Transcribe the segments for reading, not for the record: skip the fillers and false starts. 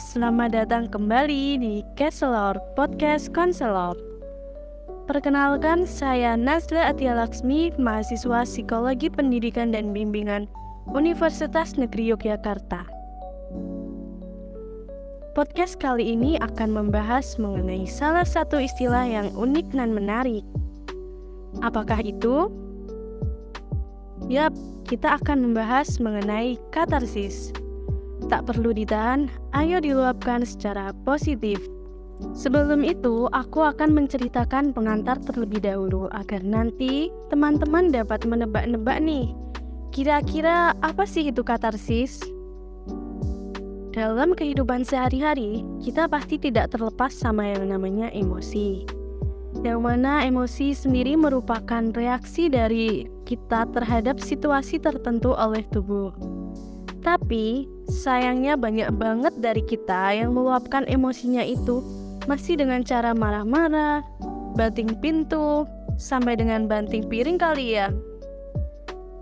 selamat datang kembali di Keselor Podcast Konselor. Perkenalkan, saya Nazla Atia Laksmi, mahasiswa Psikologi Pendidikan dan Bimbingan Universitas Negeri Yogyakarta. Podcast kali ini akan membahas mengenai salah satu istilah yang unik dan menarik. Apakah itu? Yap, kita akan membahas mengenai katarsis. Tak perlu ditahan, ayo diluapkan secara positif. Sebelum itu, aku akan menceritakan pengantar terlebih dahulu agar nanti teman-teman dapat menebak-nebak nih. Kira-kira apa sih itu katarsis? Dalam kehidupan sehari-hari, kita pasti tidak terlepas sama yang namanya emosi. Yang mana emosi sendiri merupakan reaksi dari kita terhadap situasi tertentu oleh tubuh. Tapi, sayangnya banyak banget dari kita yang meluapkan emosinya itu masih dengan cara marah-marah, banting pintu, sampai dengan banting piring kali ya.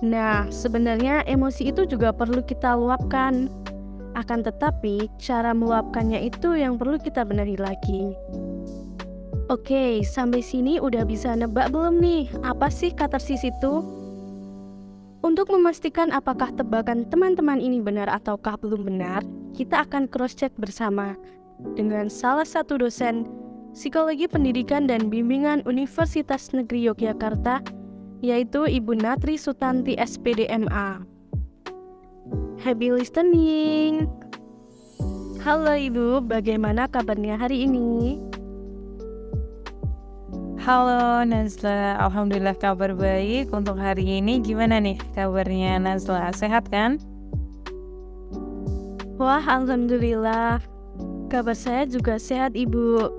Nah, sebenarnya emosi itu juga perlu kita luapkan. Akan tetapi, cara meluapkannya itu yang perlu kita benahi lagi. Oke, sampai sini udah bisa nebak belum nih, apa sih katarsis itu? Untuk memastikan apakah tebakan teman-teman ini benar ataukah belum benar, kita akan cross-check bersama dengan salah satu dosen Psikologi Pendidikan dan Bimbingan Universitas Negeri Yogyakarta, yaitu Ibu Natri Sutanti SPD MA. Happy listening! Halo Ibu, bagaimana kabarnya hari ini? Halo Nazla, alhamdulillah kabar baik. Untuk hari ini gimana nih kabarnya Nazla? Sehat kan? Wah, alhamdulillah. Kabar saya juga sehat, Ibu.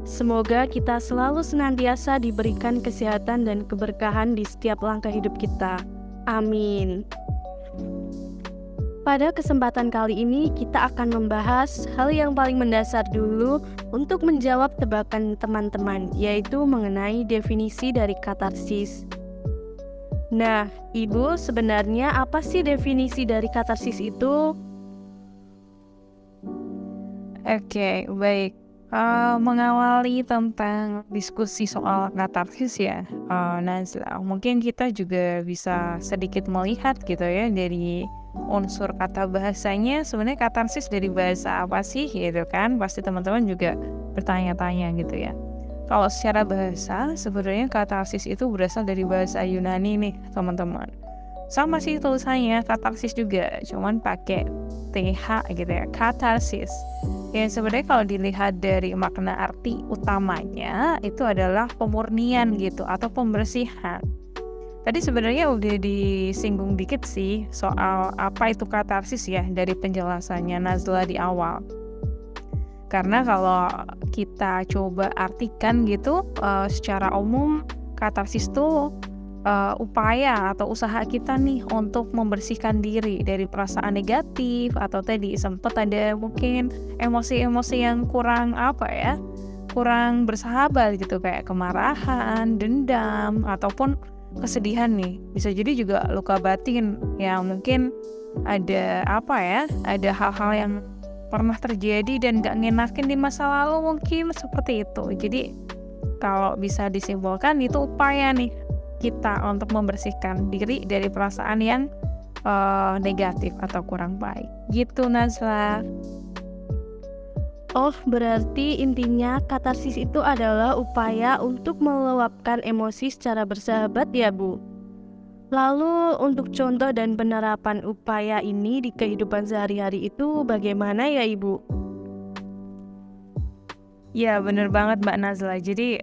Semoga kita selalu senantiasa diberikan kesehatan dan keberkahan di setiap langkah hidup kita. Amin. Pada kesempatan kali ini, kita akan membahas hal yang paling mendasar dulu untuk menjawab tebakan teman-teman, yaitu mengenai definisi dari katarsis. Nah, Ibu, sebenarnya apa sih definisi dari katarsis itu? Oke, baik. Mengawali tentang diskusi soal katarsis ya, Nazla, mungkin kita juga bisa sedikit melihat gitu ya dari unsur kata bahasanya. Sebenarnya katarsis dari bahasa apa sih gitu kan, pasti teman-teman juga bertanya-tanya gitu ya. Kalau secara bahasa sebenarnya katarsis itu berasal dari bahasa Yunani nih teman-teman. Sama sih tulisannya katarsis juga, cuman pakai TH gitu ya, katarsis. Ya sebenarnya kalau dilihat dari makna arti utamanya itu adalah pemurnian gitu atau pembersihan. Tadi sebenarnya udah disinggung dikit sih soal apa itu katarsis ya dari penjelasannya Nazla di awal. Karena kalau kita coba artikan gitu secara umum, katarsis itu upaya atau usaha kita nih untuk membersihkan diri dari perasaan negatif atau tadi sempat ada mungkin emosi-emosi yang kurang kurang bersahabat gitu kayak kemarahan, dendam ataupun kesedihan nih. Bisa jadi juga luka batin yang mungkin ada ada hal-hal yang pernah terjadi dan gak ngenakin di masa lalu mungkin seperti itu. Jadi kalau bisa disimpulkan itu upaya nih kita untuk membersihkan diri dari perasaan yang negatif atau kurang baik. Gitu Nazla. Oh, berarti intinya katarsis itu adalah upaya untuk meluapkan emosi secara bersahabat ya, Bu? Lalu untuk contoh dan penerapan upaya ini di kehidupan sehari-hari itu bagaimana ya, Ibu? Ya bener banget Mbak Nazla. Jadi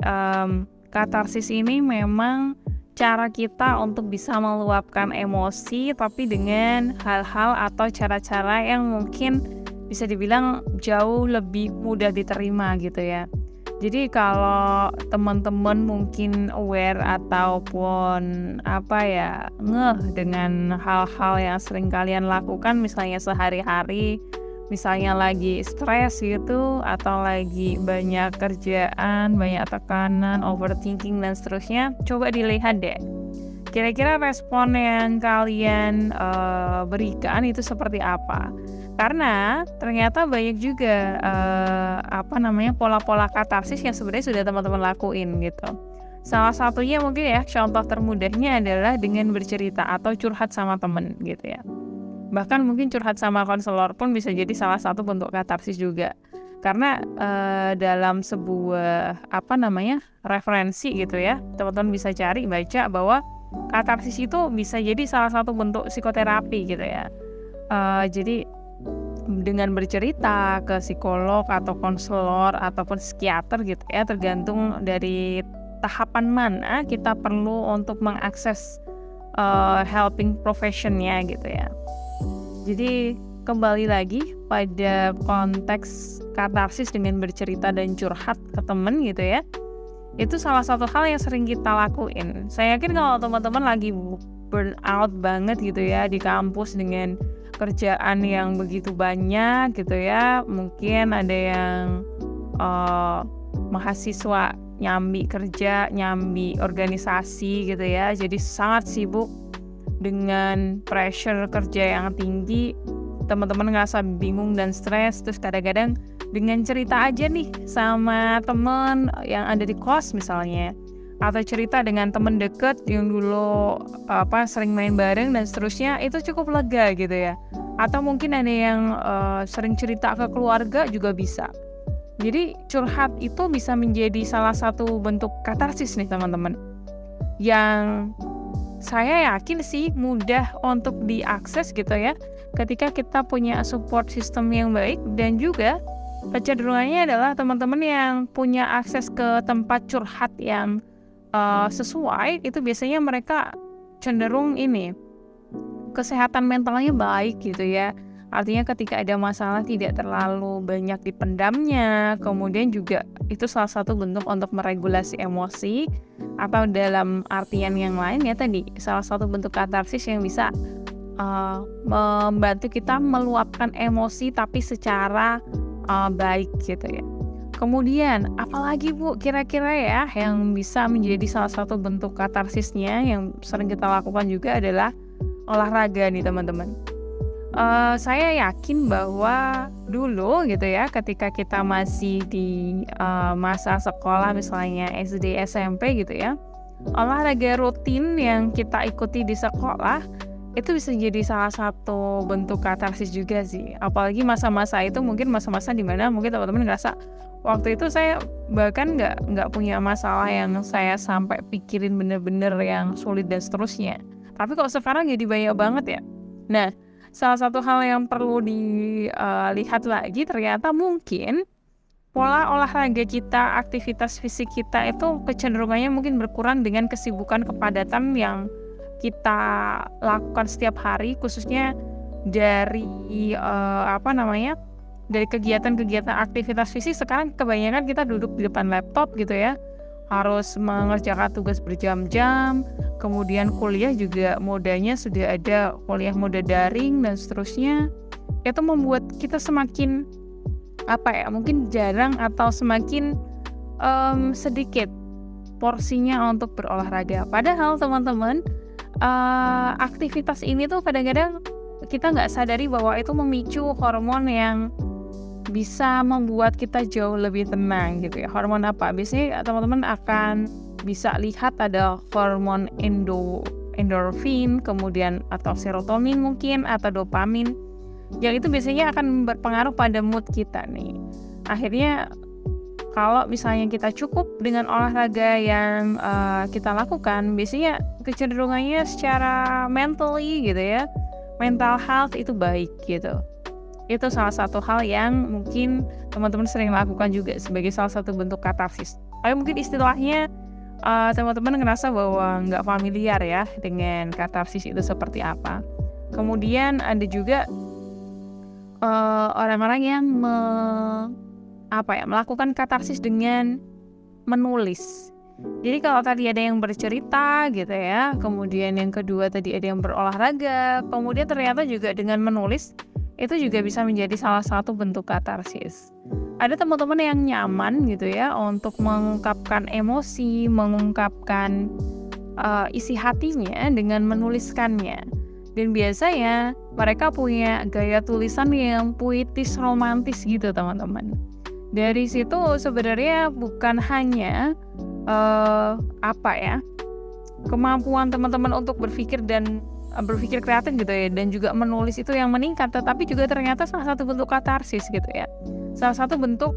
katarsis ini memang cara kita untuk bisa meluapkan emosi tapi dengan hal-hal atau cara-cara yang mungkin bisa dibilang jauh lebih mudah diterima gitu ya. Jadi kalau teman-teman mungkin aware ataupun ngeh dengan hal-hal yang sering kalian lakukan misalnya sehari-hari, misalnya lagi stres gitu atau lagi banyak kerjaan, banyak tekanan, overthinking dan seterusnya, coba dilihat deh. Kira-kira respon yang kalian berikan itu seperti apa? Karena ternyata banyak juga pola-pola katarsis yang sebenarnya sudah teman-teman lakuin gitu. Salah satunya mungkin ya, contoh termudahnya adalah dengan bercerita atau curhat sama temen gitu ya. Bahkan mungkin curhat sama konselor pun bisa jadi salah satu bentuk katarsis juga. Karena dalam sebuah referensi gitu ya, teman-teman bisa cari baca bahwa katarsis itu bisa jadi salah satu bentuk psikoterapi gitu ya. Jadi dengan bercerita ke psikolog atau konselor ataupun psikiater gitu ya, tergantung dari tahapan mana kita perlu untuk mengakses helping professionnya gitu ya. Jadi kembali lagi pada konteks katarsis dengan bercerita dan curhat ke temen gitu ya, itu salah satu hal yang sering kita lakuin. Saya yakin kalau teman-teman lagi burn out banget gitu ya di kampus dengan kerjaan yang begitu banyak gitu ya, mungkin ada yang mahasiswa nyambi kerja, nyambi organisasi gitu ya, jadi sangat sibuk dengan pressure kerja yang tinggi, teman-teman ngerasa bingung dan stres, terus kadang-kadang dengan cerita aja nih sama teman yang ada di kos misalnya, atau cerita dengan teman deket yang dulu sering main bareng dan seterusnya, itu cukup lega gitu ya. Atau mungkin ada yang sering cerita ke keluarga juga bisa. Jadi curhat itu bisa menjadi salah satu bentuk katarsis nih teman-teman, yang saya yakin sih mudah untuk diakses gitu ya, ketika kita punya support system yang baik. Dan juga kecenderungannya adalah teman-teman yang punya akses ke tempat curhat yang sesuai, itu biasanya mereka cenderung kesehatan mentalnya baik gitu ya. Artinya ketika ada masalah tidak terlalu banyak dipendamnya. Kemudian juga itu salah satu bentuk untuk meregulasi emosi, atau dalam artian yang lain ya tadi, salah satu bentuk katarsis yang bisa membantu kita meluapkan emosi tapi secara baik gitu ya. Kemudian apalagi Bu kira-kira ya yang bisa menjadi salah satu bentuk katarsisnya yang sering kita lakukan juga adalah olahraga nih teman-teman. Saya yakin bahwa dulu gitu ya, ketika kita masih di masa sekolah misalnya SD, SMP gitu ya, olahraga rutin yang kita ikuti di sekolah itu bisa jadi salah satu bentuk katarsis juga sih. Apalagi masa-masa itu mungkin masa-masa dimana mungkin teman-teman ngerasa waktu itu saya bahkan nggak punya masalah yang saya sampai pikirin bener-bener yang sulit dan seterusnya. Tapi kalau sekarang jadi banyak banget ya. Nah, salah satu hal yang perlu dilihat lagi ternyata mungkin pola olahraga kita, aktivitas fisik kita itu kecenderungannya mungkin berkurang dengan kesibukan kepadatan yang kita lakukan setiap hari, khususnya dari dari kegiatan-kegiatan aktivitas fisik. Sekarang kebanyakan kita duduk di depan laptop gitu ya, harus mengerjakan tugas berjam-jam. Kemudian kuliah juga modanya sudah ada kuliah mode daring dan seterusnya. Itu membuat kita semakin mungkin jarang atau semakin sedikit porsinya untuk berolahraga. Padahal teman-teman, aktivitas ini tuh kadang-kadang kita nggak sadari bahwa itu memicu hormon yang bisa membuat kita jauh lebih tenang gitu ya. Hormon apa? Biasanya teman-teman akan bisa lihat ada hormon endorfin, kemudian atau serotonin mungkin, atau dopamin, yang itu biasanya akan berpengaruh pada mood kita nih. Akhirnya kalau misalnya kita cukup dengan olahraga yang kita lakukan, biasanya kecenderungannya secara mentally gitu ya, mental health itu baik gitu. Itu salah satu hal yang mungkin teman-teman sering lakukan juga sebagai salah satu bentuk katarsis. Tapi mungkin istilahnya teman-teman ngerasa bahwa nggak familiar ya dengan katarsis itu seperti apa. Kemudian ada juga orang-orang yang melakukan katarsis dengan menulis. Jadi kalau tadi ada yang bercerita gitu ya, kemudian yang kedua tadi ada yang berolahraga, kemudian ternyata juga dengan menulis itu juga bisa menjadi salah satu bentuk katarsis. Ada teman-teman yang nyaman gitu ya untuk mengungkapkan emosi, mengungkapkan isi hatinya dengan menuliskannya. Dan biasanya mereka punya gaya tulisan yang puitis romantis gitu teman-teman. Dari situ sebenarnya bukan hanya kemampuan teman-teman untuk berpikir dan berpikir kreatif gitu ya, dan juga menulis itu yang meningkat, tetapi juga ternyata salah satu bentuk katarsis gitu ya. Salah satu bentuk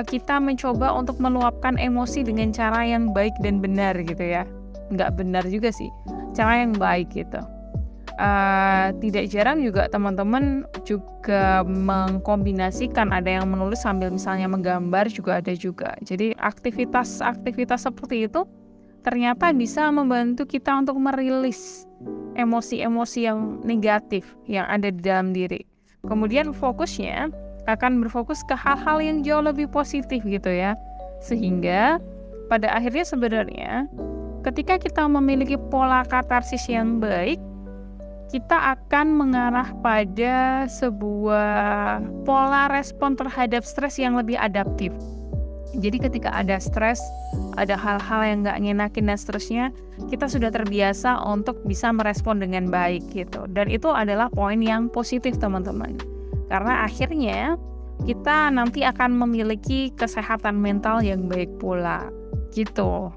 kita mencoba untuk meluapkan emosi dengan cara yang baik dan benar gitu ya. Nggak benar juga sih, cara yang baik gitu. Tidak jarang juga teman-teman juga mengkombinasikan, ada yang menulis sambil misalnya menggambar juga ada juga. Jadi aktivitas seperti itu ternyata bisa membantu kita untuk merilis emosi-emosi yang negatif yang ada di dalam diri. Kemudian fokusnya akan berfokus ke hal-hal yang jauh lebih positif gitu ya. Sehingga pada akhirnya sebenarnya ketika kita memiliki pola katarsis yang baik, kita akan mengarah pada sebuah pola respon terhadap stres yang lebih adaptif. Jadi ketika ada stres, ada hal-hal yang nggak ngenakin dan seterusnya, kita sudah terbiasa untuk bisa merespon dengan baik gitu. Dan itu adalah poin yang positif teman-teman. Karena akhirnya kita nanti akan memiliki kesehatan mental yang baik pula gitu.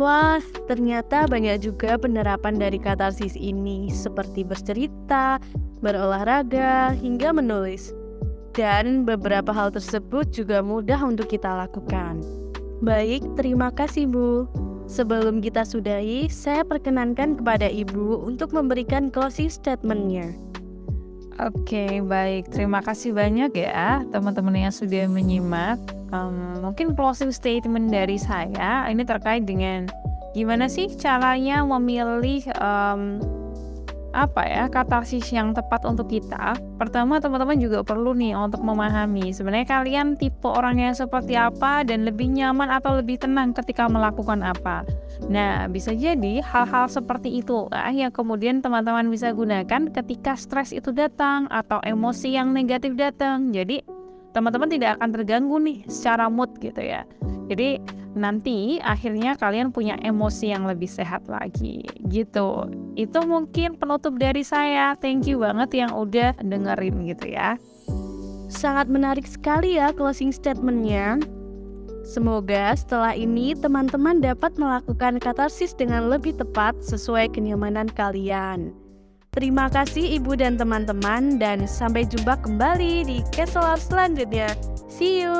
Wah, ternyata banyak juga penerapan dari katarsis ini, seperti bercerita, berolahraga, hingga menulis. Dan beberapa hal tersebut juga mudah untuk kita lakukan. Baik, terima kasih Bu. Sebelum kita sudahi, saya perkenankan kepada Ibu untuk memberikan closing statement-nya. Oke, baik. Terima kasih banyak ya teman-teman yang sudah menyimak. Mungkin closing statement dari saya ini terkait dengan gimana sih caranya memilih katarsis yang tepat untuk kita. Pertama, teman-teman juga perlu nih untuk memahami sebenarnya kalian tipe orang yang seperti apa dan lebih nyaman atau lebih tenang ketika melakukan apa. Nah, bisa jadi hal-hal seperti itu yang kemudian teman-teman bisa gunakan ketika stres itu datang atau emosi yang negatif datang. Jadi teman-teman tidak akan terganggu nih secara mood gitu ya. Jadi nanti akhirnya kalian punya emosi yang lebih sehat lagi gitu. Itu mungkin penutup dari saya. Thank you banget yang udah dengerin gitu ya. Sangat menarik sekali ya closing statement-nya. Semoga setelah ini teman-teman dapat melakukan katarsis dengan lebih tepat sesuai kenyamanan kalian. Terima kasih Ibu dan teman-teman, dan sampai jumpa kembali di Kesolar selanjutnya. See you!